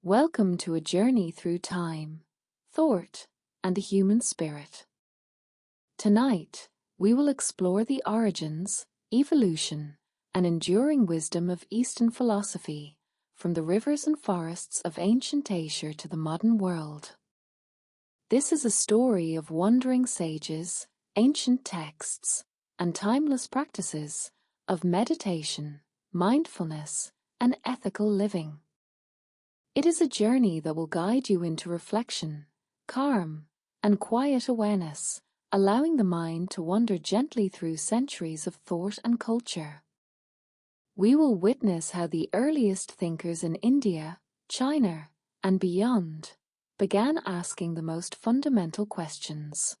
Welcome to a journey through time, thought, and the human spirit. Tonight, we will explore the origins, evolution, and enduring wisdom of Eastern philosophy, from the rivers and forests of ancient Asia to the modern world. This is a story of wandering sages, ancient texts, and timeless practices of meditation, mindfulness, and ethical living. It is a journey that will guide you into reflection, calm, and quiet awareness, allowing the mind to wander gently through centuries of thought and culture. We will witness how the earliest thinkers in India, China, and beyond began asking the most fundamental questions.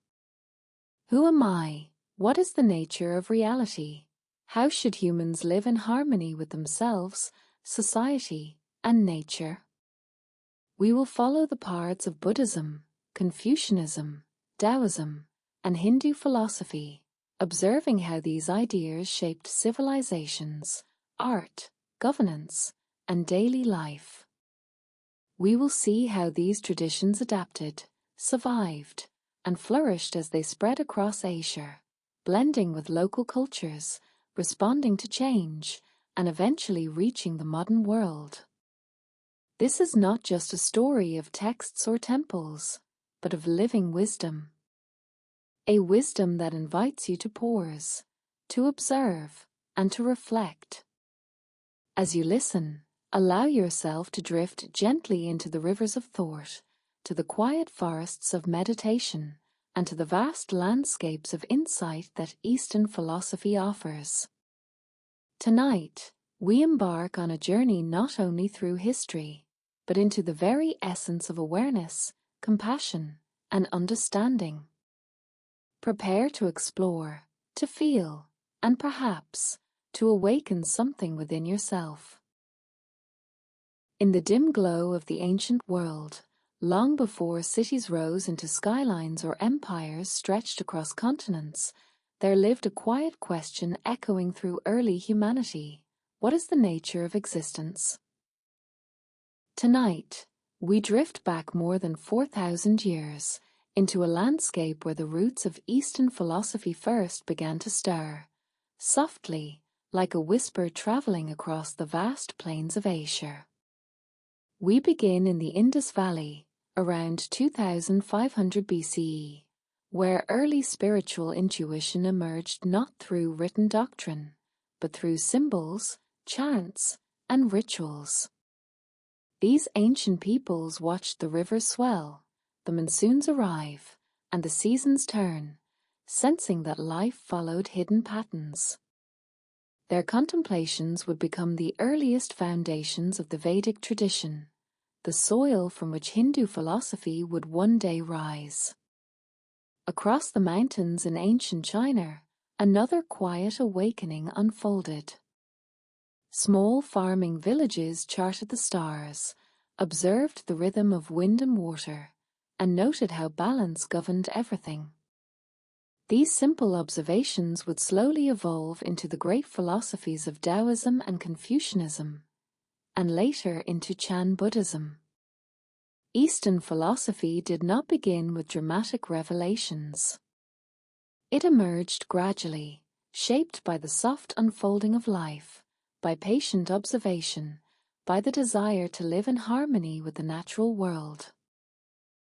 Who am I? What is the nature of reality? How should humans live in harmony with themselves, society, and nature? We will follow the paths of Buddhism, Confucianism, Daoism, and Hindu philosophy, observing how these ideas shaped civilizations, art, governance, and daily life. We will see how these traditions adapted, survived, and flourished as they spread across Asia, blending with local cultures, responding to change, and eventually reaching the modern world. This is not just a story of texts or temples, but of living wisdom. A wisdom that invites you to pause, to observe, and to reflect. As you listen, allow yourself to drift gently into the rivers of thought, to the quiet forests of meditation, and to the vast landscapes of insight that Eastern philosophy offers. Tonight, we embark on a journey not only through history, but into the very essence of awareness, compassion, and understanding. Prepare to explore, to feel, and perhaps to awaken something within yourself. In the dim glow of the ancient world, long before cities rose into skylines or empires stretched across continents, there lived a quiet question echoing through early humanity. What is the nature of existence? Tonight, we drift back more than 4,000 years into a landscape where the roots of Eastern philosophy first began to stir, softly, like a whisper traveling across the vast plains of Asia. We begin in the Indus Valley, around 2500 BCE, where early spiritual intuition emerged not through written doctrine, but through symbols, chants, and rituals. These ancient peoples watched the rivers swell, the monsoons arrive, and the seasons turn, sensing that life followed hidden patterns. Their contemplations would become the earliest foundations of the Vedic tradition, the soil from which Hindu philosophy would one day rise. Across the mountains in ancient China, another quiet awakening unfolded. Small farming villages charted the stars, observed the rhythm of wind and water, and noted how balance governed everything. These simple observations would slowly evolve into the great philosophies of Daoism and Confucianism, and later into Chan Buddhism. Eastern philosophy did not begin with dramatic revelations. It emerged gradually, shaped by the soft unfolding of life, by patient observation, by the desire to live in harmony with the natural world.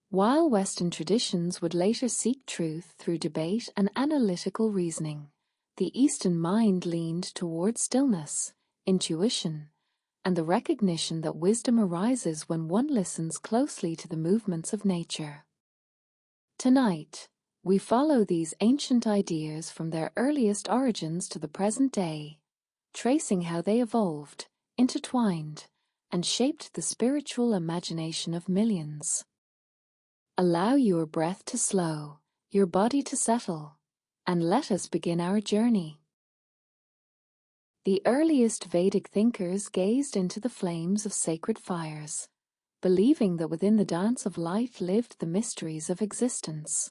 While Western traditions would later seek truth through debate and analytical reasoning, the Eastern mind leaned toward stillness, intuition, and the recognition that wisdom arises when one listens closely to the movements of nature. Tonight, we follow these ancient ideas from their earliest origins to the present day, tracing how they evolved, intertwined, and shaped the spiritual imagination of millions. Allow your breath to slow, your body to settle, and let us begin our journey. The earliest Vedic thinkers gazed into the flames of sacred fires, believing that within the dance of life lived the mysteries of existence.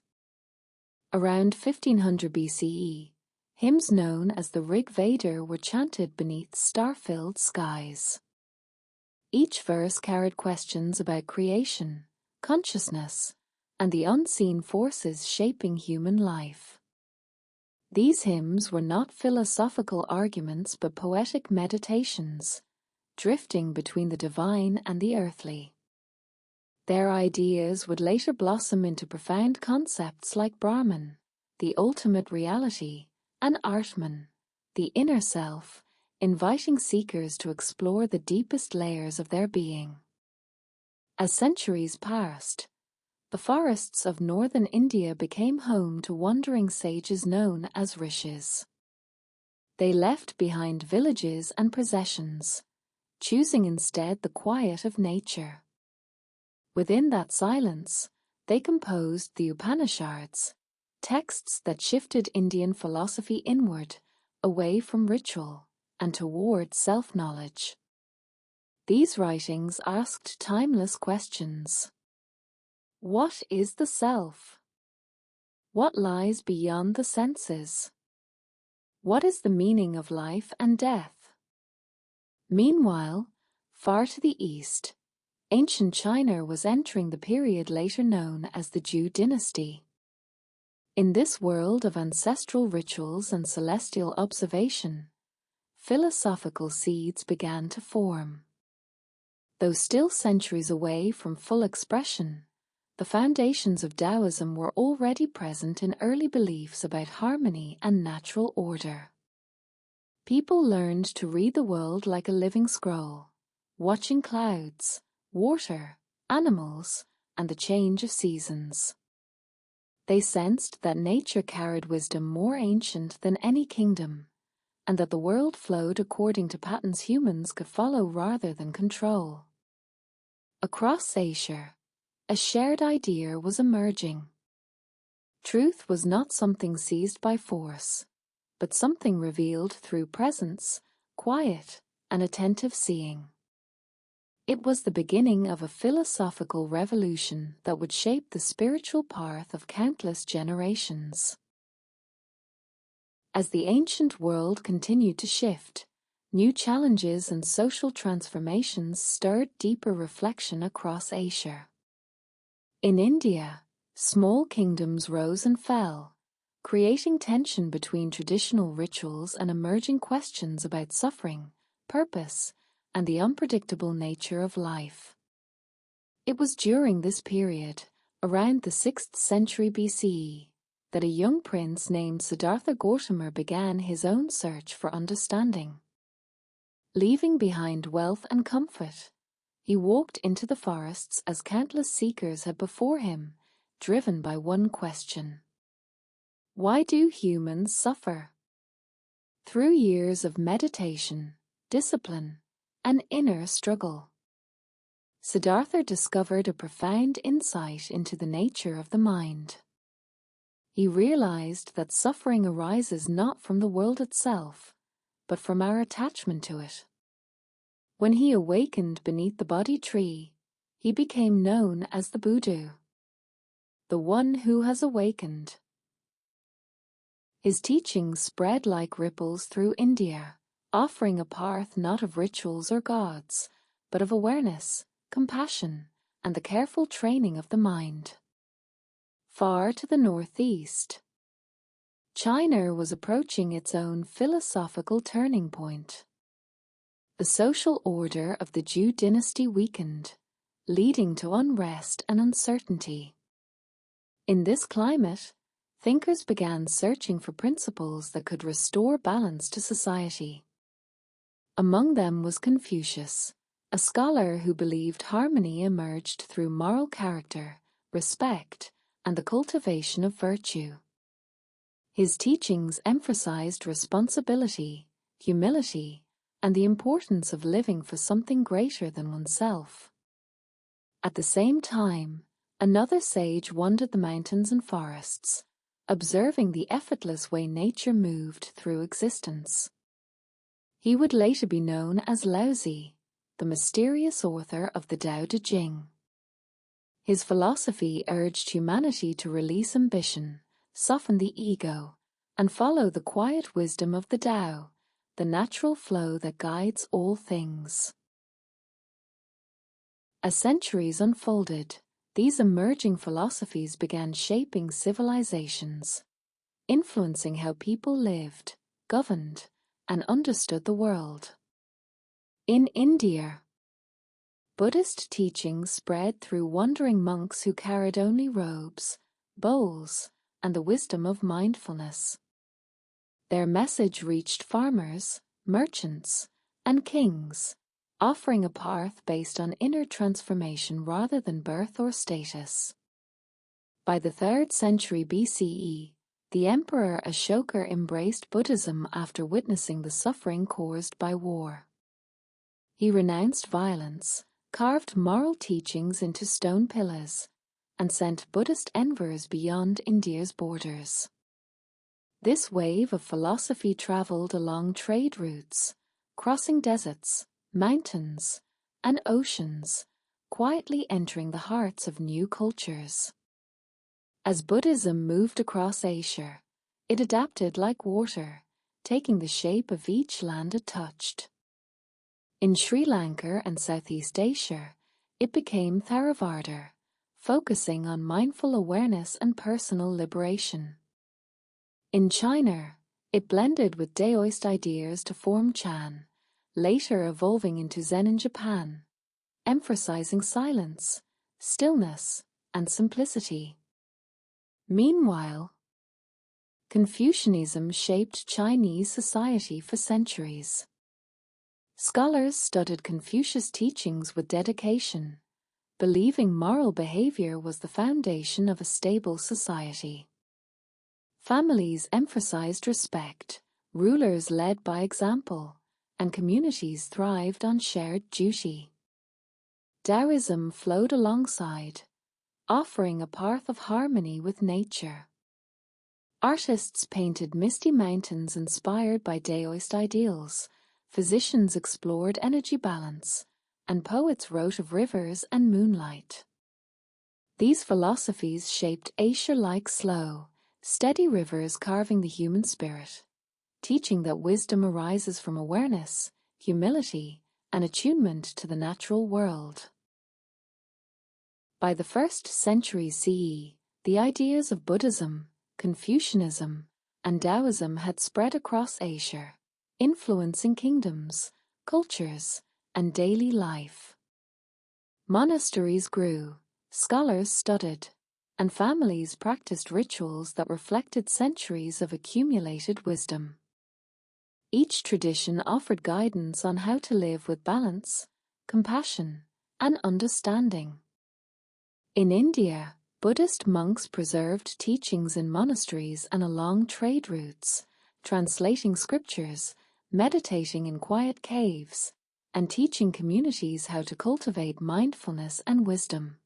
Around 1500 BCE, hymns known as the Rig Veda were chanted beneath star-filled skies. Each verse carried questions about creation, consciousness, and the unseen forces shaping human life. These hymns were not philosophical arguments but poetic meditations, drifting between the divine and the earthly. Their ideas would later blossom into profound concepts like Brahman, the ultimate reality, and Atman, the inner self, inviting seekers to explore the deepest layers of their being. As centuries passed, the forests of northern India became home to wandering sages known as rishis. They left behind villages and possessions, choosing instead the quiet of nature. Within that silence, they composed the Upanishads, texts that shifted Indian philosophy inward, away from ritual, and toward self-knowledge. These writings asked timeless questions. What is the self? What lies beyond the senses? What is the meaning of life and death? Meanwhile, far to the east, ancient China was entering the period later known as the Zhou dynasty. In this world of ancestral rituals and celestial observation, philosophical seeds began to form. Though still centuries away from full expression, the foundations of Daoism were already present in early beliefs about harmony and natural order. People learned to read the world like a living scroll, watching clouds, water, animals, and the change of seasons. They sensed that nature carried wisdom more ancient than any kingdom, and that the world flowed according to patterns humans could follow rather than control. Across Asia, a shared idea was emerging. Truth was not something seized by force, but something revealed through presence, quiet, and attentive seeing. It was the beginning of a philosophical revolution that would shape the spiritual path of countless generations. As the ancient world continued to shift, new challenges and social transformations stirred deeper reflection across Asia. In India, small kingdoms rose and fell, creating tension between traditional rituals and emerging questions about suffering, purpose, and the unpredictable nature of life. It was during this period, around the 6th century BCE, that a young prince named Siddhartha Gautama began his own search for understanding. Leaving behind wealth and comfort, he walked into the forests as countless seekers had before him, driven by one question. Why do humans suffer? Through years of meditation, discipline, and inner struggle, Siddhartha discovered a profound insight into the nature of the mind. He realized that suffering arises not from the world itself, but from our attachment to it. When he awakened beneath the Bodhi tree, he became known as the Buddha, the one who has awakened. His teachings spread like ripples through India, offering a path not of rituals or gods, but of awareness, compassion, and the careful training of the mind. Far to the northeast, China was approaching its own philosophical turning point. The social order of the Zhou dynasty weakened, leading to unrest and uncertainty. In this climate, thinkers began searching for principles that could restore balance to society. Among them was Confucius, a scholar who believed harmony emerged through moral character, respect, and the cultivation of virtue. His teachings emphasized responsibility, humility, and the importance of living for something greater than oneself. At the same time, another sage wandered the mountains and forests, observing the effortless way nature moved through existence. He would later be known as Laozi, the mysterious author of the Tao Te Ching. His philosophy urged humanity to release ambition, soften the ego, and follow the quiet wisdom of the Tao, the natural flow that guides all things. As centuries unfolded, these emerging philosophies began shaping civilizations, influencing how people lived, governed, and understood the world. In India, Buddhist teachings spread through wandering monks who carried only robes, bowls, and the wisdom of mindfulness. Their message reached farmers, merchants, and kings, offering a path based on inner transformation rather than birth or status. By the 3rd century BCE, the Emperor Ashoka embraced Buddhism after witnessing the suffering caused by war. He renounced violence, carved moral teachings into stone pillars, and sent Buddhist envoys beyond India's borders. This wave of philosophy traveled along trade routes, crossing deserts, mountains, and oceans, quietly entering the hearts of new cultures. As Buddhism moved across Asia, it adapted like water, taking the shape of each land it touched. In Sri Lanka and Southeast Asia, it became Theravada, focusing on mindful awareness and personal liberation. In China, it blended with Daoist ideas to form Chan, later evolving into Zen in Japan, emphasizing silence, stillness, and simplicity. Meanwhile, Confucianism shaped Chinese society for centuries. Scholars studied Confucius' teachings with dedication, believing moral behavior was the foundation of a stable society. Families emphasized respect, rulers led by example, and communities thrived on shared duty. Daoism flowed alongside, offering a path of harmony with nature. Artists painted misty mountains inspired by Daoist ideals, physicians explored energy balance, and poets wrote of rivers and moonlight. These philosophies shaped Asia like slow, steady rivers carving the human spirit, teaching that wisdom arises from awareness, humility, and attunement to the natural world. By the 1st century CE, the ideas of Buddhism, Confucianism, and Daoism had spread across Asia, influencing kingdoms, cultures, and daily life. Monasteries grew, scholars studied, and families practiced rituals that reflected centuries of accumulated wisdom. Each tradition offered guidance on how to live with balance, compassion, and understanding. In India, Buddhist monks preserved teachings in monasteries and along trade routes, translating scriptures, meditating in quiet caves, and teaching communities how to cultivate mindfulness and wisdom.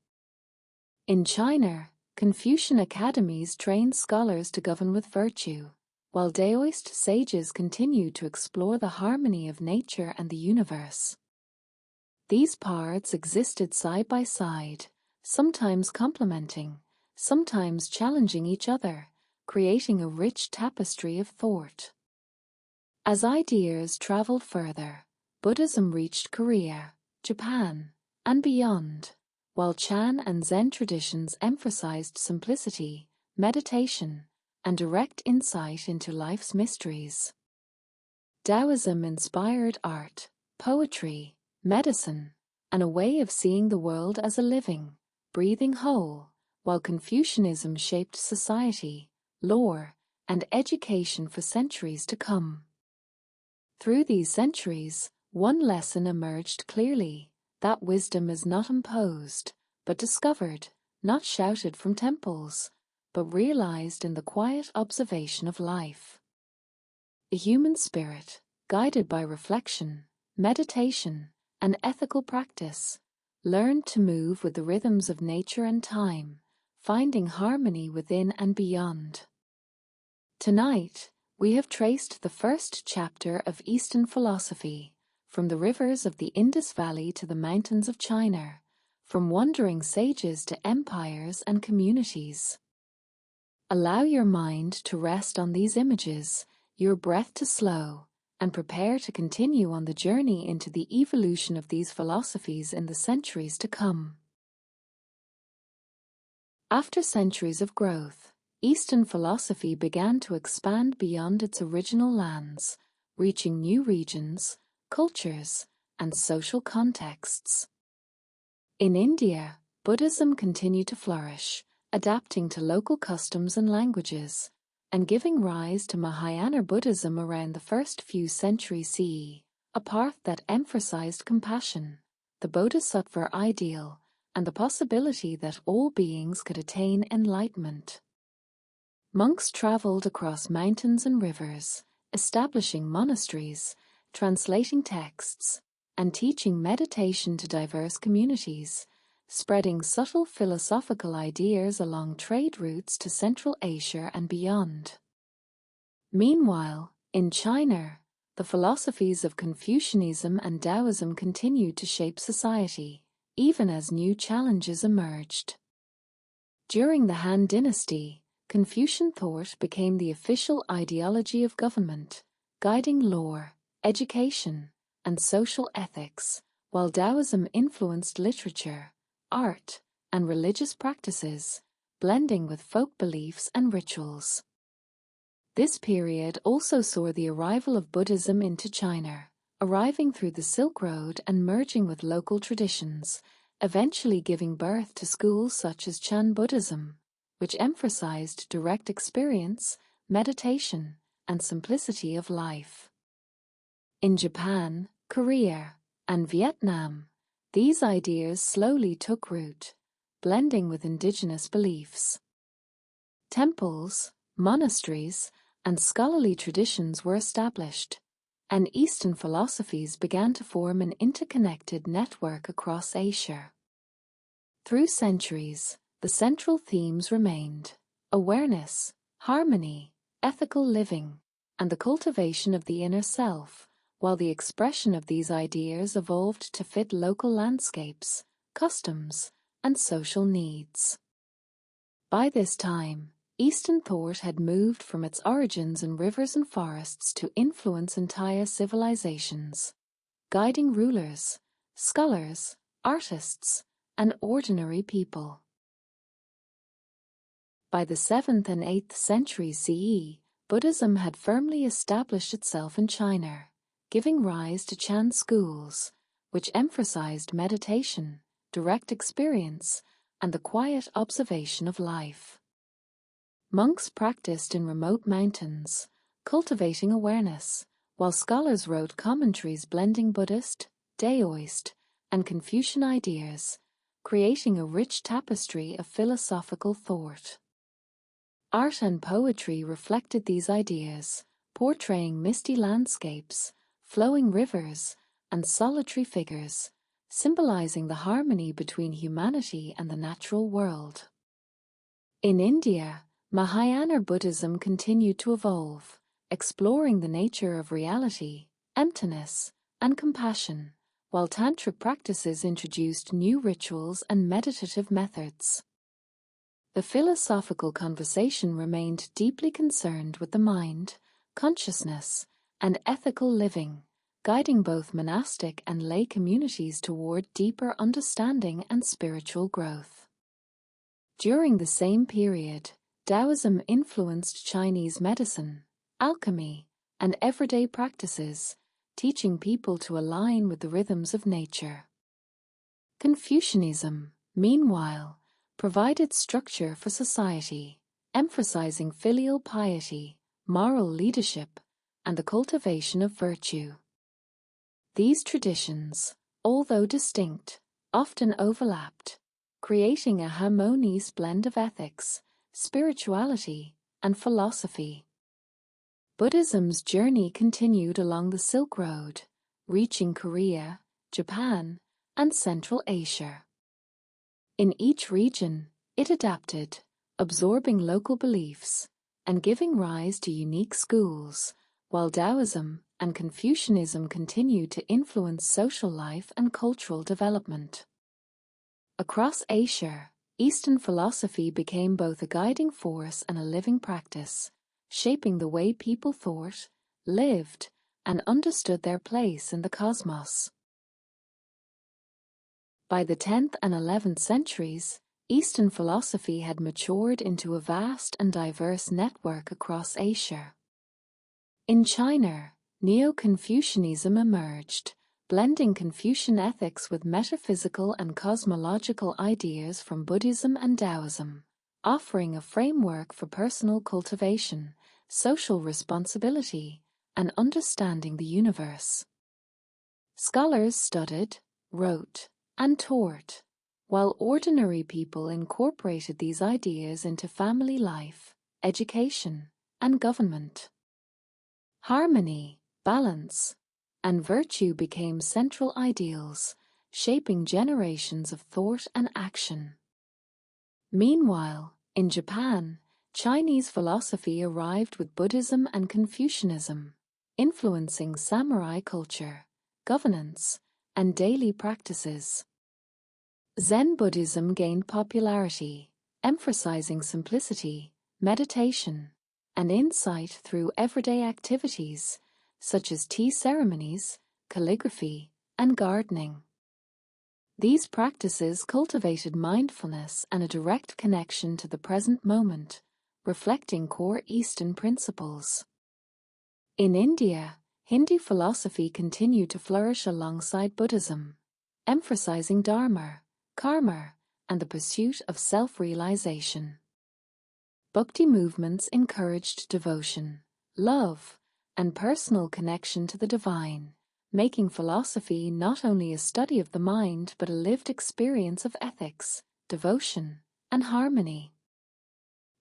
In China, Confucian academies trained scholars to govern with virtue, while Daoist sages continued to explore the harmony of nature and the universe. These paths existed side by side, sometimes complementing, sometimes challenging each other, creating a rich tapestry of thought. As ideas traveled further, Buddhism reached Korea, Japan, and beyond, while Chan and Zen traditions emphasized simplicity, meditation, and direct insight into life's mysteries. Daoism inspired art, poetry, medicine, and a way of seeing the world as a living, breathing whole, while Confucianism shaped society, lore, and education for centuries to come. Through these centuries, one lesson emerged clearly: that wisdom is not imposed, but discovered, not shouted from temples, but realized in the quiet observation of life. The human spirit, guided by reflection, meditation, and ethical practice, learned to move with the rhythms of nature and time, finding harmony within and beyond. Tonight, we have traced the first chapter of Eastern philosophy, from the rivers of the Indus Valley to the mountains of China, from wandering sages to empires and communities. Allow your mind to rest on these images, your breath to slow, and prepare to continue on the journey into the evolution of these philosophies in the centuries to come. After centuries of growth, Eastern philosophy began to expand beyond its original lands, reaching new regions, cultures, and social contexts. In India, Buddhism continued to flourish, adapting to local customs and languages, and giving rise to Mahayana Buddhism around the first few centuries CE, a path that emphasized compassion, the bodhisattva ideal, and the possibility that all beings could attain enlightenment. Monks traveled across mountains and rivers, establishing monasteries, translating texts, and teaching meditation to diverse communities, spreading subtle philosophical ideas along trade routes to Central Asia and beyond. Meanwhile, in China, the philosophies of Confucianism and Daoism continued to shape society, even as new challenges emerged. During the Han Dynasty, Confucian thought became the official ideology of government, guiding law, education, and social ethics, while Daoism influenced literature, art, and religious practices, blending with folk beliefs and rituals. This period also saw the arrival of Buddhism into China, arriving through the Silk Road and merging with local traditions, eventually giving birth to schools such as Chan Buddhism, which emphasized direct experience, meditation, and simplicity of life. In Japan, Korea, and Vietnam, these ideas slowly took root, blending with indigenous beliefs. Temples, monasteries, and scholarly traditions were established, and Eastern philosophies began to form an interconnected network across Asia. Through centuries, the central themes remained awareness, harmony, ethical living, and the cultivation of the inner self, while the expression of these ideas evolved to fit local landscapes, customs, and social needs. By this time, Eastern thought had moved from its origins in rivers and forests to influence entire civilizations, guiding rulers, scholars, artists, and ordinary people. By the 7th and 8th centuries CE, Buddhism had firmly established itself in China, giving rise to Chan schools, which emphasized meditation, direct experience, and the quiet observation of life. Monks practiced in remote mountains, cultivating awareness, while scholars wrote commentaries blending Buddhist, Daoist, and Confucian ideas, creating a rich tapestry of philosophical thought. Art and poetry reflected these ideas, portraying misty landscapes, flowing rivers, and solitary figures, symbolizing the harmony between humanity and the natural world. In India, Mahayana Buddhism continued to evolve, exploring the nature of reality, emptiness, and compassion, while Tantric practices introduced new rituals and meditative methods. The philosophical conversation remained deeply concerned with the mind, consciousness, and ethical living, guiding both monastic and lay communities toward deeper understanding and spiritual growth. During the same period, Daoism influenced Chinese medicine, alchemy, and everyday practices, teaching people to align with the rhythms of nature. Confucianism, meanwhile, provided structure for society, emphasizing filial piety, moral leadership, and the cultivation of virtue. These traditions, although distinct, often overlapped, creating a harmonious blend of ethics, spirituality, and philosophy. Buddhism's journey continued along the Silk Road, reaching Korea, Japan, and Central Asia. In each region, it adapted, absorbing local beliefs, and giving rise to unique schools, while Daoism and Confucianism continued to influence social life and cultural development. Across Asia, Eastern philosophy became both a guiding force and a living practice, shaping the way people thought, lived, and understood their place in the cosmos. By the 10th and 11th centuries, Eastern philosophy had matured into a vast and diverse network across Asia. In China, Neo-Confucianism emerged, blending Confucian ethics with metaphysical and cosmological ideas from Buddhism and Daoism, offering a framework for personal cultivation, social responsibility, and understanding the universe. Scholars studied, wrote, and taught, while ordinary people incorporated these ideas into family life, education, and government. Harmony, balance, and virtue became central ideals, shaping generations of thought and action. Meanwhile, in Japan, Chinese philosophy arrived with Buddhism and Confucianism, influencing samurai culture, governance, and daily practices. Zen Buddhism gained popularity, emphasizing simplicity, meditation, and insight through everyday activities such as tea ceremonies, calligraphy, and gardening. These practices cultivated mindfulness and a direct connection to the present moment, reflecting core Eastern principles. In India, Hindu philosophy continued to flourish alongside Buddhism, emphasizing dharma, karma, and the pursuit of self-realization. Bhakti movements encouraged devotion, love, and personal connection to the divine, making philosophy not only a study of the mind but a lived experience of ethics, devotion, and harmony.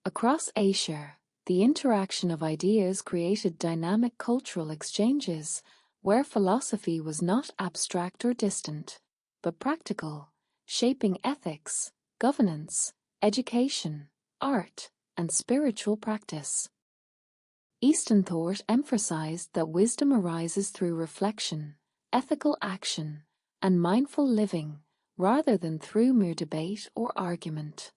Across Asia, the interaction of ideas created dynamic cultural exchanges where philosophy was not abstract or distant, but practical, shaping ethics, governance, education, art, and spiritual practice. Eastern thought emphasized that wisdom arises through reflection, ethical action, and mindful living, rather than through mere debate or argument.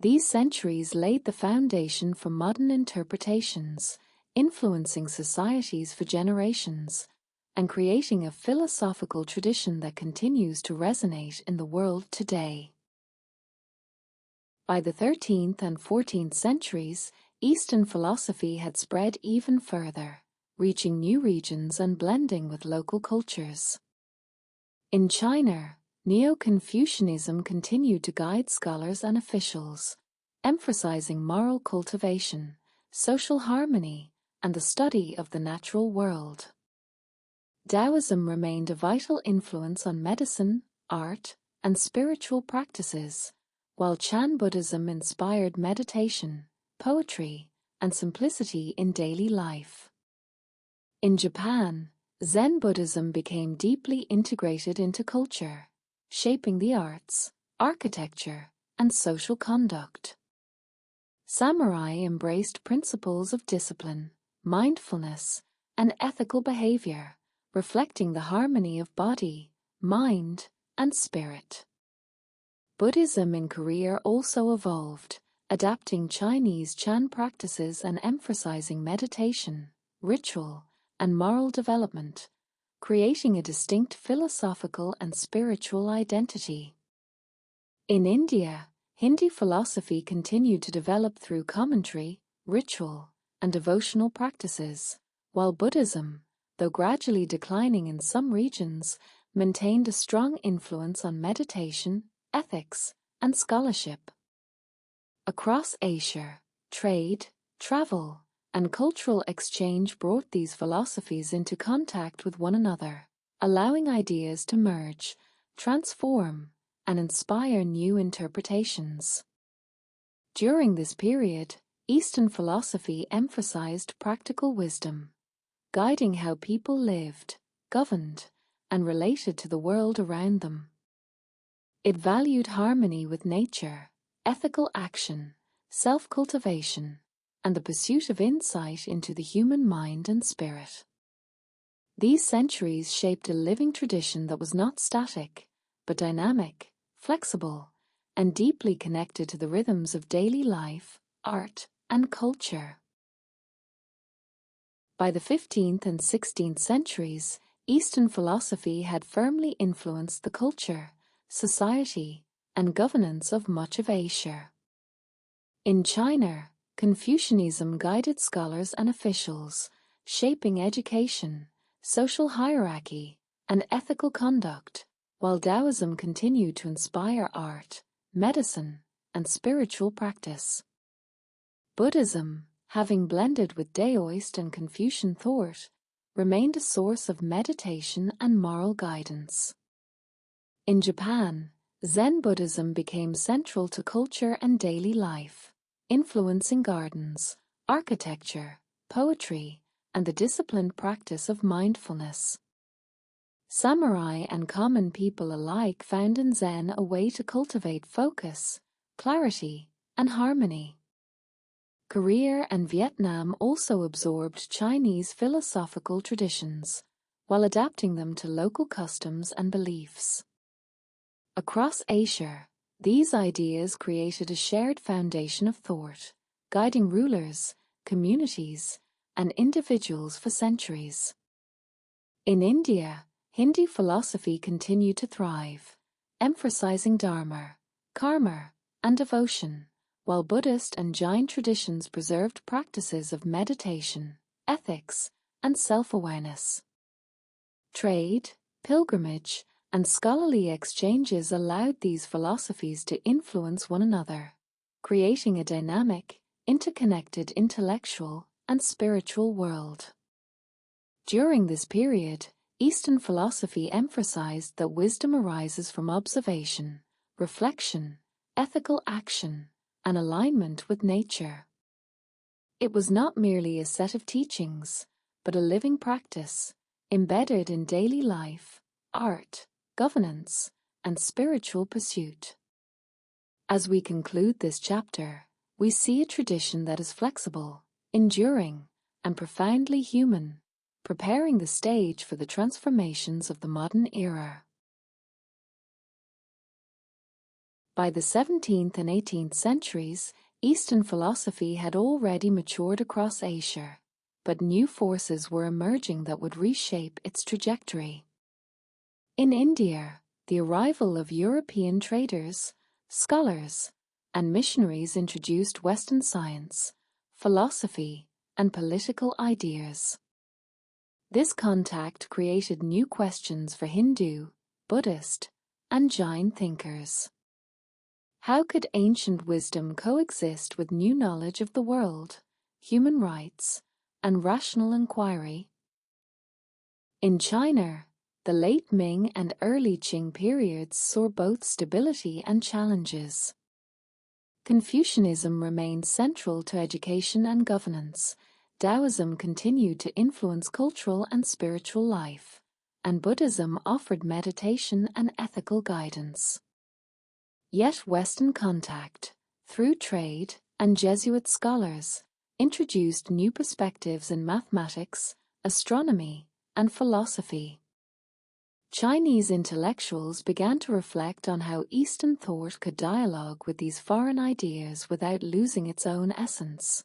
These centuries laid the foundation for modern interpretations, influencing societies for generations, and creating a philosophical tradition that continues to resonate in the world today. By the 13th and 14th centuries, Eastern philosophy had spread even further, reaching new regions and blending with local cultures. In China, Neo-Confucianism continued to guide scholars and officials, emphasizing moral cultivation, social harmony, and the study of the natural world. Daoism remained a vital influence on medicine, art, and spiritual practices, while Chan Buddhism inspired meditation, poetry, and simplicity in daily life. In Japan, Zen Buddhism became deeply integrated into culture, shaping the arts, architecture, and social conduct. Samurai embraced principles of discipline, mindfulness, and ethical behavior, reflecting the harmony of body, mind, and spirit. Buddhism in Korea also evolved, adapting Chinese Chan practices and emphasizing meditation, ritual, and moral development, creating a distinct philosophical and spiritual identity. In India, Hindu philosophy continued to develop through commentary, ritual, and devotional practices, while Buddhism, though gradually declining in some regions, maintained a strong influence on meditation, ethics, and scholarship. Across Asia, trade, travel, and cultural exchange brought these philosophies into contact with one another, allowing ideas to merge, transform, and inspire new interpretations. During this period, Eastern philosophy emphasized practical wisdom, guiding how people lived, governed, and related to the world around them. It valued harmony with nature, ethical action, self-cultivation, and the pursuit of insight into the human mind and spirit. These centuries shaped a living tradition that was not static, but dynamic, flexible, and deeply connected to the rhythms of daily life, art, and culture. By the 15th and 16th centuries, Eastern philosophy had firmly influenced the culture, society, and governance of much of Asia. In China, Confucianism guided scholars and officials, shaping education, social hierarchy, and ethical conduct, while Daoism continued to inspire art, medicine, and spiritual practice. Buddhism, having blended with Daoist and Confucian thought, remained a source of meditation and moral guidance. In Japan, Zen Buddhism became central to culture and daily life, influencing gardens, architecture, poetry, and the disciplined practice of mindfulness. Samurai and common people alike found in Zen a way to cultivate focus, clarity, and harmony. Korea and Vietnam also absorbed Chinese philosophical traditions, while adapting them to local customs and beliefs. Across Asia, these ideas created a shared foundation of thought, guiding rulers, communities, and individuals for centuries. In India, Hindu philosophy continued to thrive, emphasizing dharma, karma, and devotion, while Buddhist and Jain traditions preserved practices of meditation, ethics, and self-awareness. Trade, pilgrimage, and scholarly exchanges allowed these philosophies to influence one another, creating a dynamic, interconnected intellectual and spiritual world. During this period, Eastern philosophy emphasized that wisdom arises from observation, reflection, ethical action, and alignment with nature. It was not merely a set of teachings, but a living practice, embedded in daily life, art, governance, and spiritual pursuit. As we conclude this chapter, we see a tradition that is flexible, enduring, and profoundly human, preparing the stage for the transformations of the modern era. By the 17th and 18th centuries, Eastern philosophy had already matured across Asia, but new forces were emerging that would reshape its trajectory. In India, the arrival of European traders, scholars, and missionaries introduced Western science, philosophy, and political ideas. This contact created new questions for Hindu, Buddhist, and Jain thinkers. How could ancient wisdom coexist with new knowledge of the world, human rights, and rational inquiry? In China, the late Ming and early Qing periods saw both stability and challenges. Confucianism remained central to education and governance, Daoism continued to influence cultural and spiritual life, and Buddhism offered meditation and ethical guidance. Yet Western contact, through trade and Jesuit scholars, introduced new perspectives in mathematics, astronomy, and philosophy. Chinese intellectuals began to reflect on how Eastern thought could dialogue with these foreign ideas without losing its own essence.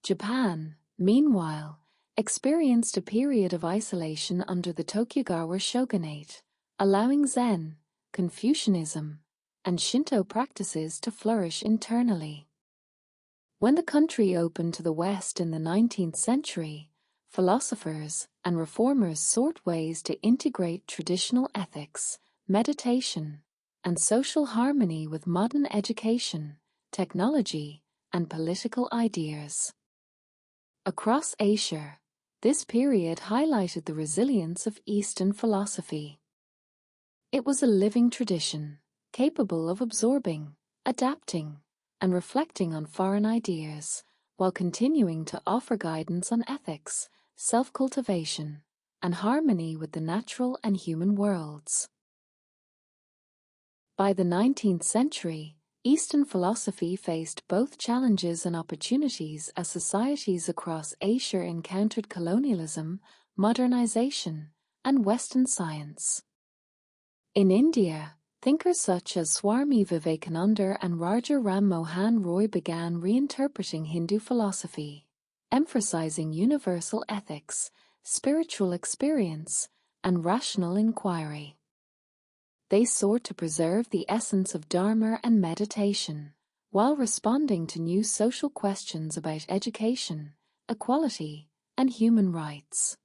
Japan, meanwhile, experienced a period of isolation under the Tokugawa shogunate, allowing Zen, Confucianism, and Shinto practices to flourish internally. When the country opened to the West in the 19th century, philosophers and reformers sought ways to integrate traditional ethics, meditation, and social harmony with modern education, technology, and political ideas. Across Asia, this period highlighted the resilience of Eastern philosophy. It was a living tradition, capable of absorbing, adapting, and reflecting on foreign ideas, while continuing to offer guidance on ethics, self-cultivation, and harmony with the natural and human worlds. By the 19th century, Eastern philosophy faced both challenges and opportunities as societies across Asia encountered colonialism, modernization, and Western science. In India, thinkers such as Swami Vivekananda and Raja Ram Mohan Roy began reinterpreting Hindu philosophy, emphasizing universal ethics, spiritual experience, and rational inquiry. They sought to preserve the essence of Dharma and meditation, while responding to new social questions about education, equality, and human rights.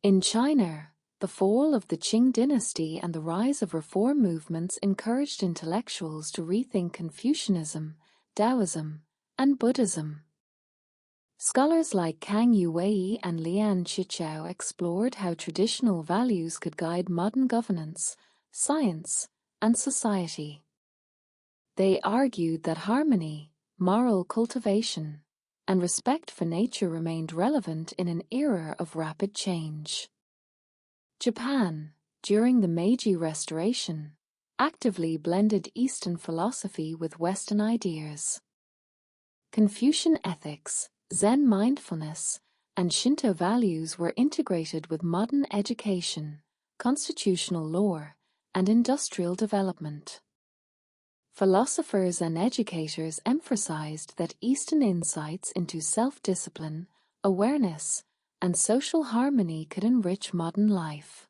In China, the fall of the Qing dynasty and the rise of reform movements encouraged intellectuals to rethink Confucianism, Daoism, and Buddhism. Scholars like Kang Yuwei and Lian Qichao explored how traditional values could guide modern governance, science, and society. They argued that harmony, moral cultivation, and respect for nature remained relevant in an era of rapid change. Japan, during the Meiji Restoration, actively blended Eastern philosophy with Western ideas. Confucian ethics, Zen mindfulness, and Shinto values were integrated with modern education, constitutional law, and industrial development. Philosophers and educators emphasized that Eastern insights into self-discipline, awareness, and social harmony could enrich modern life.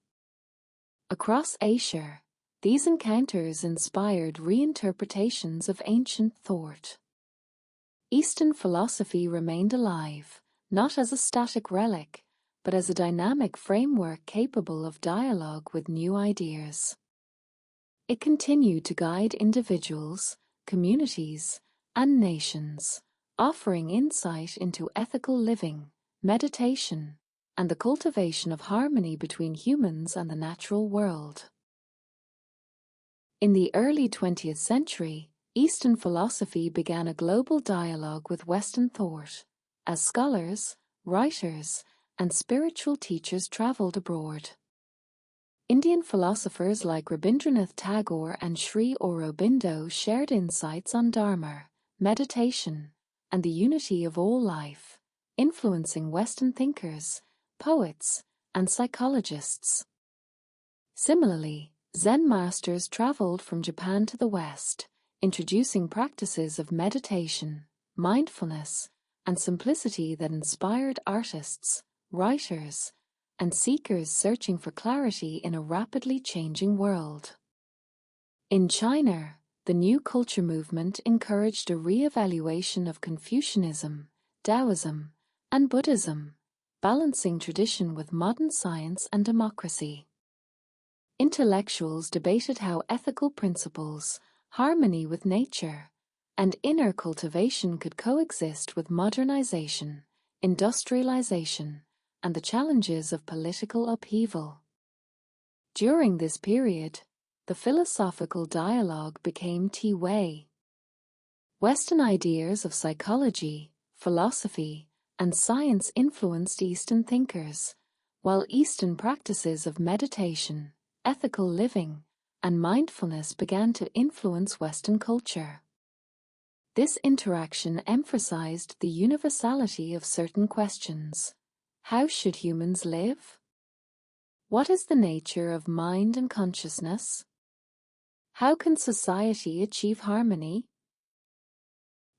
Across Asia, these encounters inspired reinterpretations of ancient thought. Eastern philosophy remained alive, not as a static relic, but as a dynamic framework capable of dialogue with new ideas. It continued to guide individuals, communities, and nations, offering insight into ethical living, meditation, and the cultivation of harmony between humans and the natural world. In the early 20th century, Eastern philosophy began a global dialogue with Western thought, as scholars, writers, and spiritual teachers traveled abroad. Indian philosophers like Rabindranath Tagore and Sri Aurobindo shared insights on Dharma, meditation, and the unity of all life, influencing Western thinkers, poets, and psychologists. Similarly, Zen masters traveled from Japan to the West, introducing practices of meditation, mindfulness, and simplicity that inspired artists, writers, and seekers searching for clarity in a rapidly changing world. In China, the New Culture movement encouraged a re-evaluation of Confucianism, Daoism, and Buddhism, balancing tradition with modern science and democracy. Intellectuals debated how ethical principles, harmony with nature, and inner cultivation could coexist with modernization, industrialization, and the challenges of political upheaval. During this period, the philosophical dialogue became Ti-Wei. Western ideas of psychology, philosophy, and science influenced Eastern thinkers, while Eastern practices of meditation, ethical living, and mindfulness began to influence Western culture. This interaction emphasized the universality of certain questions. How should humans live? What is the nature of mind and consciousness? How can society achieve harmony?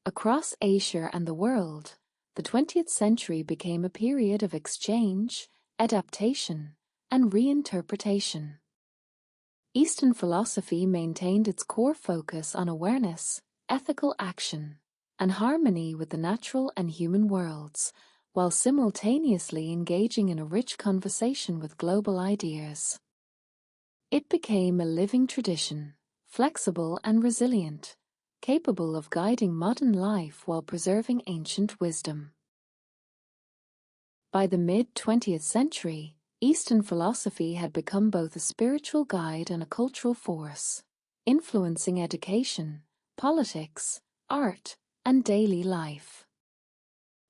Across Asia and the world, the 20th century became a period of exchange, adaptation, and reinterpretation. Eastern philosophy maintained its core focus on awareness, ethical action, and harmony with the natural and human worlds, while simultaneously engaging in a rich conversation with global ideas. It became a living tradition, flexible and resilient, capable of guiding modern life while preserving ancient wisdom. By the mid-20th century, Eastern philosophy had become both a spiritual guide and a cultural force, influencing education, politics, art, and daily life.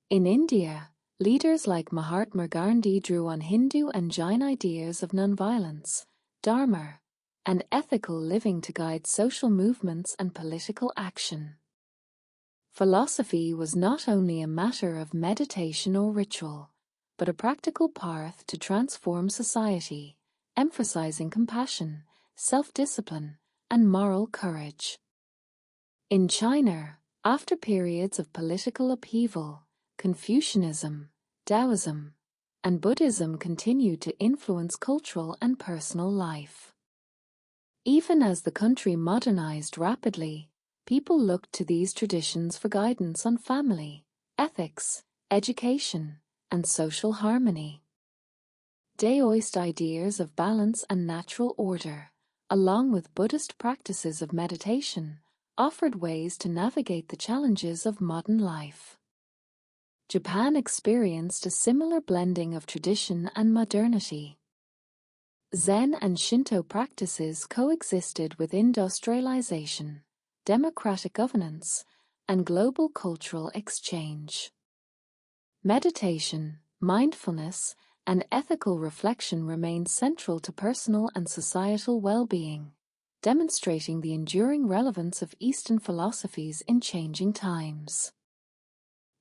In India, leaders like Mahatma Gandhi drew on Hindu and Jain ideas of nonviolence, dharma, and ethical living to guide social movements and political action. Philosophy was not only a matter of meditation or ritual, but a practical path to transform society, emphasizing compassion, self-discipline, and moral courage. In China, after periods of political upheaval, Confucianism, Daoism, and Buddhism continued to influence cultural and personal life. Even as the country modernized rapidly, people looked to these traditions for guidance on family, ethics, education, and social harmony. Daoist ideas of balance and natural order, along with Buddhist practices of meditation, offered ways to navigate the challenges of modern life. Japan experienced a similar blending of tradition and modernity. Zen and Shinto practices coexisted with industrialization, democratic governance, and global cultural exchange. Meditation, mindfulness, and ethical reflection remained central to personal and societal well-being, demonstrating the enduring relevance of Eastern philosophies in changing times.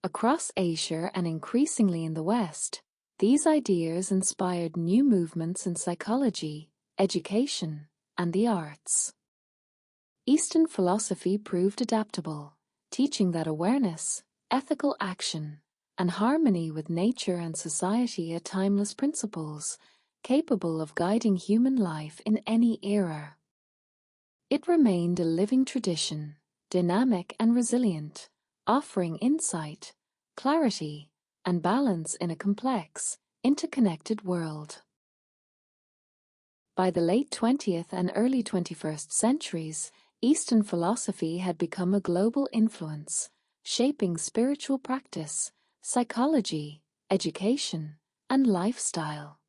Across Asia and increasingly in the West, these ideas inspired new movements in psychology, education, and the arts. Eastern philosophy proved adaptable, teaching that awareness, ethical action, and harmony with nature and society are timeless principles, capable of guiding human life in any era. It remained a living tradition, dynamic and resilient, offering insight, clarity, and balance in a complex, interconnected world. By the late 20th and early 21st centuries, Eastern philosophy had become a global influence, shaping spiritual practice, psychology, education, and lifestyle.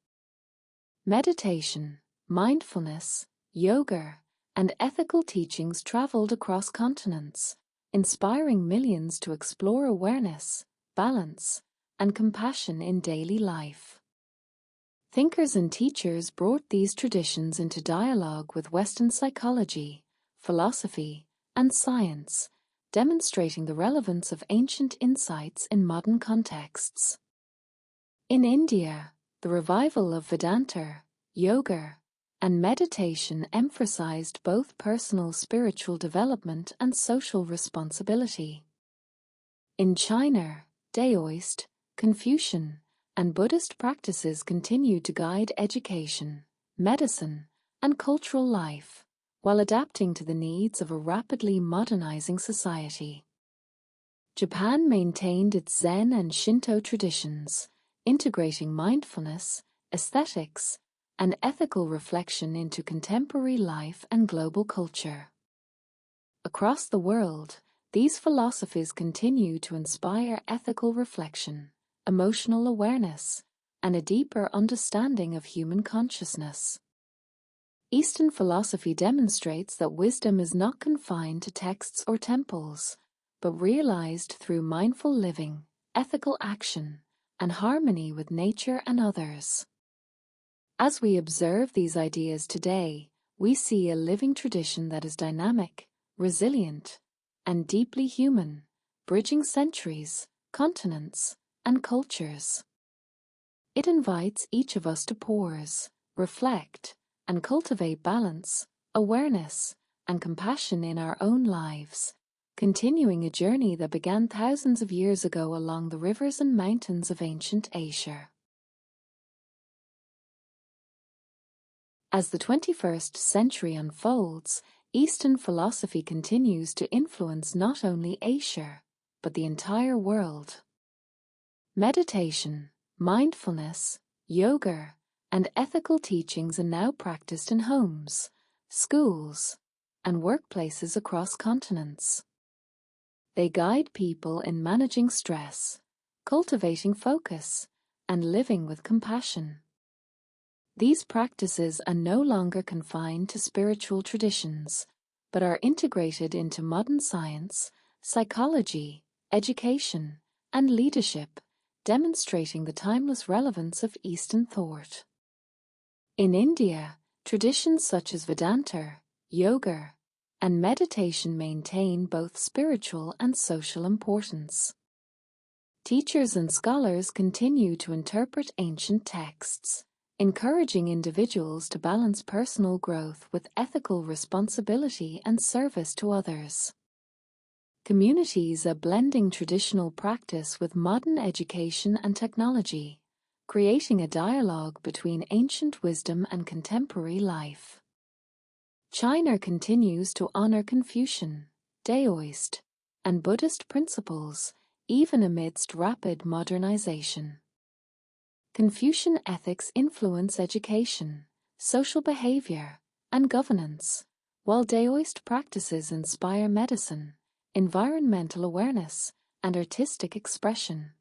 Meditation, mindfulness, yoga, and ethical teachings traveled across continents, inspiring millions to explore awareness, balance, and compassion in daily life. Thinkers and teachers brought these traditions into dialogue with Western psychology, philosophy, and science, demonstrating the relevance of ancient insights in modern contexts. In India, the revival of Vedanta, yoga, and meditation emphasized both personal spiritual development and social responsibility. In China, Daoist, Confucian, and Buddhist practices continued to guide education, medicine, and cultural life, while adapting to the needs of a rapidly modernizing society. Japan maintained its Zen and Shinto traditions, integrating mindfulness, aesthetics, and ethical reflection into contemporary life and global culture. Across the world, these philosophies continue to inspire ethical reflection, emotional awareness, and a deeper understanding of human consciousness. Eastern philosophy demonstrates that wisdom is not confined to texts or temples, but realized through mindful living, ethical action, and harmony with nature and others. As we observe these ideas today, we see a living tradition that is dynamic, resilient, and deeply human, bridging centuries, continents, and cultures. It invites each of us to pause, reflect, and cultivate balance, awareness, and compassion in our own lives, continuing a journey that began thousands of years ago along the rivers and mountains of ancient Asia. As the 21st century unfolds, Eastern philosophy continues to influence not only Asia, but the entire world. Meditation, mindfulness, yoga, and ethical teachings are now practiced in homes, schools, and workplaces across continents. They guide people in managing stress, cultivating focus, and living with compassion. These practices are no longer confined to spiritual traditions, but are integrated into modern science, psychology, education, and leadership, demonstrating the timeless relevance of Eastern thought. In India, traditions such as Vedanta, yoga, and meditation maintain both spiritual and social importance. Teachers and scholars continue to interpret ancient texts, encouraging individuals to balance personal growth with ethical responsibility and service to others. Communities are blending traditional practice with modern education and technology, creating a dialogue between ancient wisdom and contemporary life. China continues to honor Confucian, Daoist, and Buddhist principles, even amidst rapid modernization. Confucian ethics influence education, social behavior, and governance, while Daoist practices inspire medicine, environmental awareness, and artistic expression.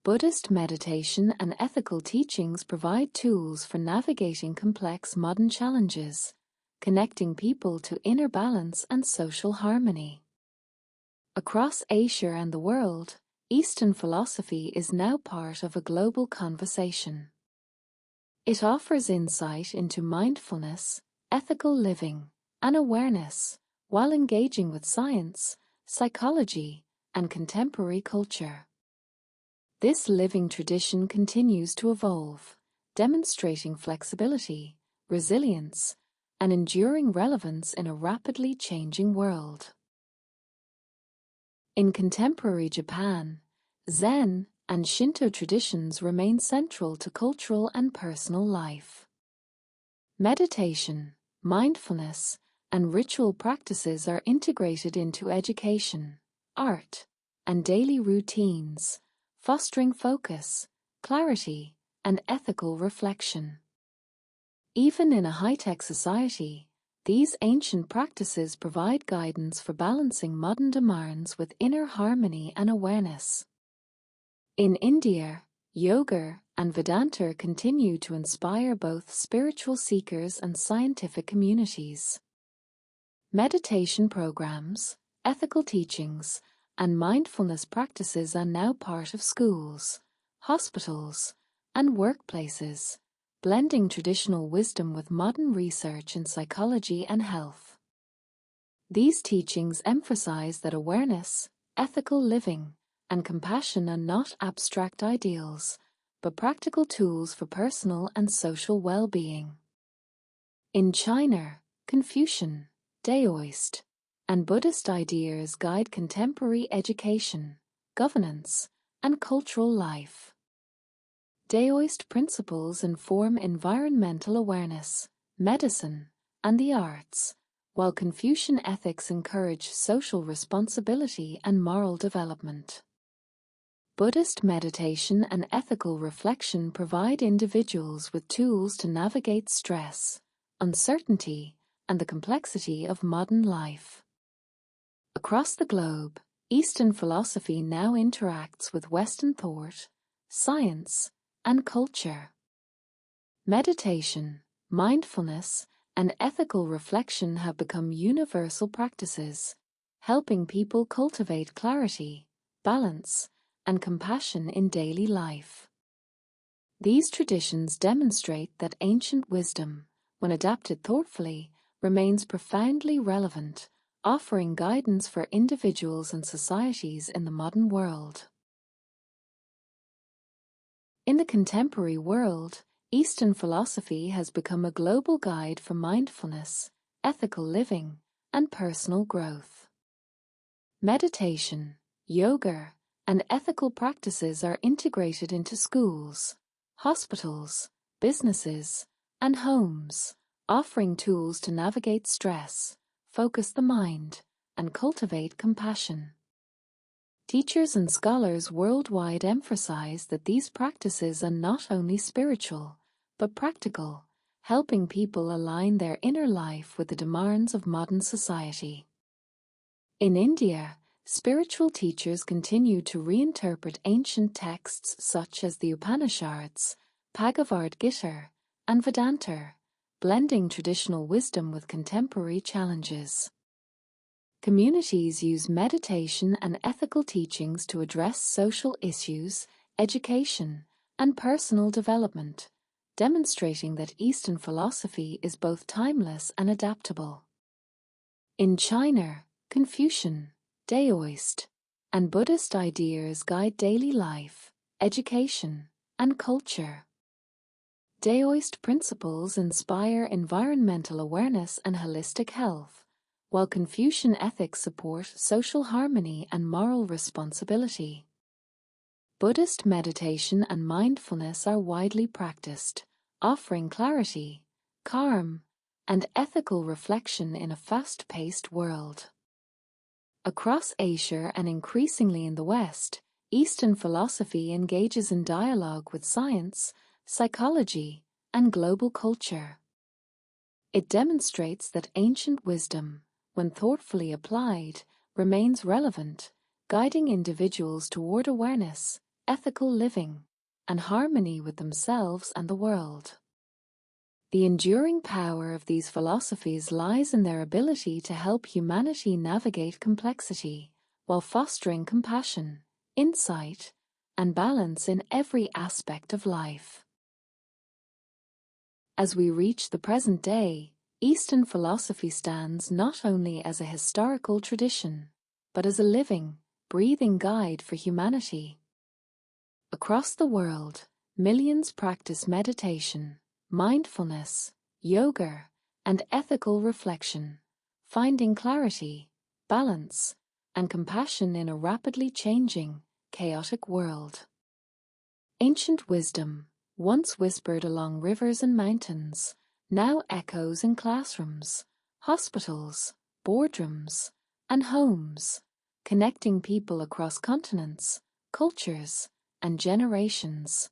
Buddhist meditation and ethical teachings provide tools for navigating complex modern challenges, connecting people to inner balance and social harmony. Across Asia and the world, Eastern philosophy is now part of a global conversation. It offers insight into mindfulness, ethical living, and awareness, while engaging with science, psychology, and contemporary culture. This living tradition continues to evolve, demonstrating flexibility, resilience, and enduring relevance in a rapidly changing world. In contemporary Japan, Zen and Shinto traditions remain central to cultural and personal life. Meditation, mindfulness, and ritual practices are integrated into education, art, and daily routines, fostering focus, clarity, and ethical reflection. Even in a high-tech society, these ancient practices provide guidance for balancing modern demands with inner harmony and awareness. In India, yoga and Vedanta continue to inspire both spiritual seekers and scientific communities. Meditation programs, ethical teachings, and mindfulness practices are now part of schools, hospitals, and workplaces, blending traditional wisdom with modern research in psychology and health. These teachings emphasize that awareness, ethical living, and compassion are not abstract ideals, but practical tools for personal and social well-being. In China, Confucian, Daoist, and Buddhist ideas guide contemporary education, governance, and cultural life. Daoist principles inform environmental awareness, medicine, and the arts, while Confucian ethics encourage social responsibility and moral development. Buddhist meditation and ethical reflection provide individuals with tools to navigate stress, uncertainty, and the complexity of modern life. Across the globe, Eastern philosophy now interacts with Western thought, science, and culture. Meditation, mindfulness, and ethical reflection have become universal practices, helping people cultivate clarity, balance, and compassion in daily life. These traditions demonstrate that ancient wisdom, when adapted thoughtfully, remains profoundly relevant, offering guidance for individuals and societies in the modern world. In the contemporary world, Eastern philosophy has become a global guide for mindfulness, ethical living, and personal growth. Meditation, yoga, and ethical practices are integrated into schools, hospitals, businesses, and homes, offering tools to navigate stress, focus the mind, and cultivate compassion. Teachers and scholars worldwide emphasize that these practices are not only spiritual, but practical, helping people align their inner life with the demands of modern society. In India, spiritual teachers continue to reinterpret ancient texts such as the Upanishads, Bhagavad Gita, and Vedanta, blending traditional wisdom with contemporary challenges. Communities use meditation and ethical teachings to address social issues, education, and personal development, demonstrating that Eastern philosophy is both timeless and adaptable. In China, Confucian, Daoist, and Buddhist ideas guide daily life, education, and culture. Daoist principles inspire environmental awareness and holistic health, while Confucian ethics support social harmony and moral responsibility. Buddhist meditation and mindfulness are widely practiced, offering clarity, calm, and ethical reflection in a fast-paced world. Across Asia and increasingly in the West, Eastern philosophy engages in dialogue with science, psychology, and global culture. It demonstrates that ancient wisdom, when thoughtfully applied, remains relevant, guiding individuals toward awareness, ethical living, and harmony with themselves and the world. The enduring power of these philosophies lies in their ability to help humanity navigate complexity, while fostering compassion, insight, and balance in every aspect of life. As we reach the present day, Eastern philosophy stands not only as a historical tradition, but as a living, breathing guide for humanity. Across the world, millions practice meditation, mindfulness, yoga, and ethical reflection, finding clarity, balance, and compassion in a rapidly changing, chaotic world. Ancient wisdom, once whispered along rivers and mountains, now echoes in classrooms, hospitals, boardrooms, and homes, connecting people across continents, cultures, and generations.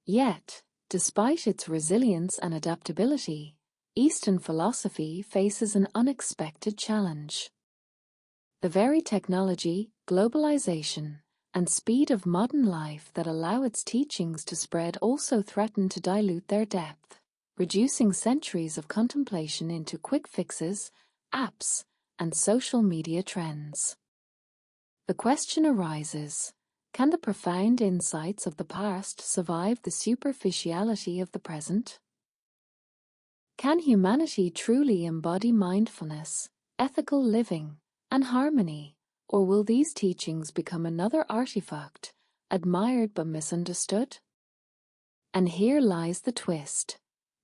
Yet, despite its resilience and adaptability, Eastern philosophy faces an unexpected challenge. The very technology, globalization, and speed of modern life that allow its teachings to spread also threaten to dilute their depth, reducing centuries of contemplation into quick fixes, apps, and social media trends. The question arises: can the profound insights of the past survive the superficiality of the present? Can humanity truly embody mindfulness, ethical living, and harmony, or will these teachings become another artifact, admired but misunderstood? And here lies the twist.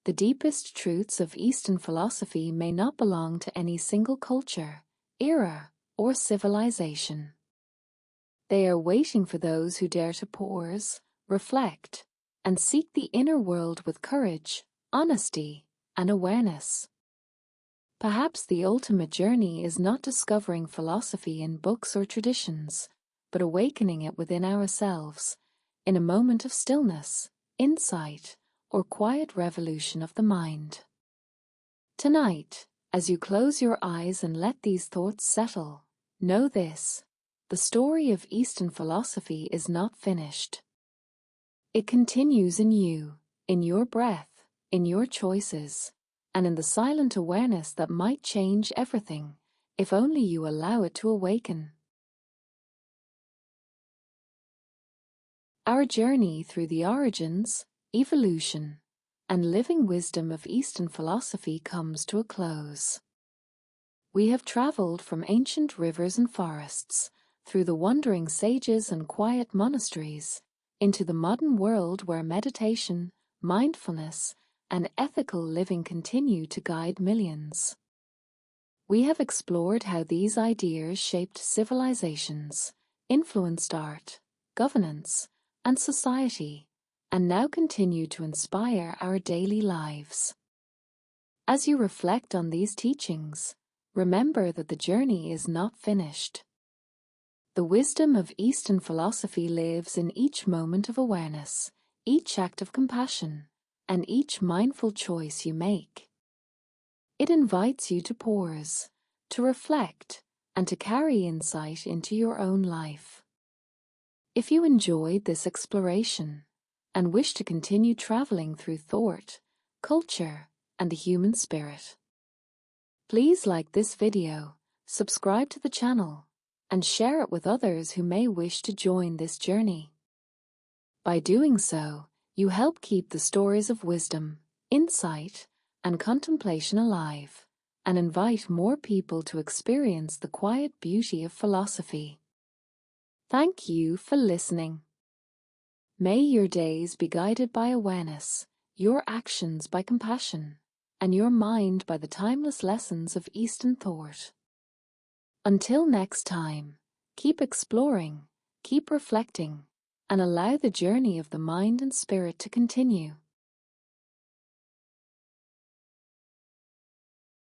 The deepest truths of Eastern philosophy may not belong to any single culture, era, or civilization. They are waiting for those who dare to pause, reflect, and seek the inner world with courage, honesty, and awareness. Perhaps the ultimate journey is not discovering philosophy in books or traditions, but awakening it within ourselves, in a moment of stillness, insight, or quiet revolution of the mind. Tonight, as you close your eyes and let these thoughts settle, know this: the story of Eastern philosophy is not finished. It continues in you, in your breath, in your choices, and in the silent awareness that might change everything, if only you allow it to awaken. Our journey through the origins, evolution, and living wisdom of Eastern philosophy comes to a close. We have traveled from ancient rivers and forests, through the wandering sages and quiet monasteries, into the modern world where meditation, mindfulness, and ethical living continue to guide millions. We have explored how these ideas shaped civilizations, influenced art, governance, and society, and now continue to inspire our daily lives. As you reflect on these teachings, remember that the journey is not finished. The wisdom of Eastern philosophy lives in each moment of awareness, each act of compassion, and each mindful choice you make. It invites you to pause, to reflect, and to carry insight into your own life. If you enjoyed this exploration and wish to continue traveling through thought, culture, and the human spirit, please like this video, subscribe to the channel, and share it with others who may wish to join this journey. By doing so, you help keep the stories of wisdom, insight, and contemplation alive, and invite more people to experience the quiet beauty of philosophy. Thank you for listening. May your days be guided by awareness, your actions by compassion, and your mind by the timeless lessons of Eastern thought. Until next time, keep exploring, keep reflecting, and allow the journey of the mind and spirit to continue.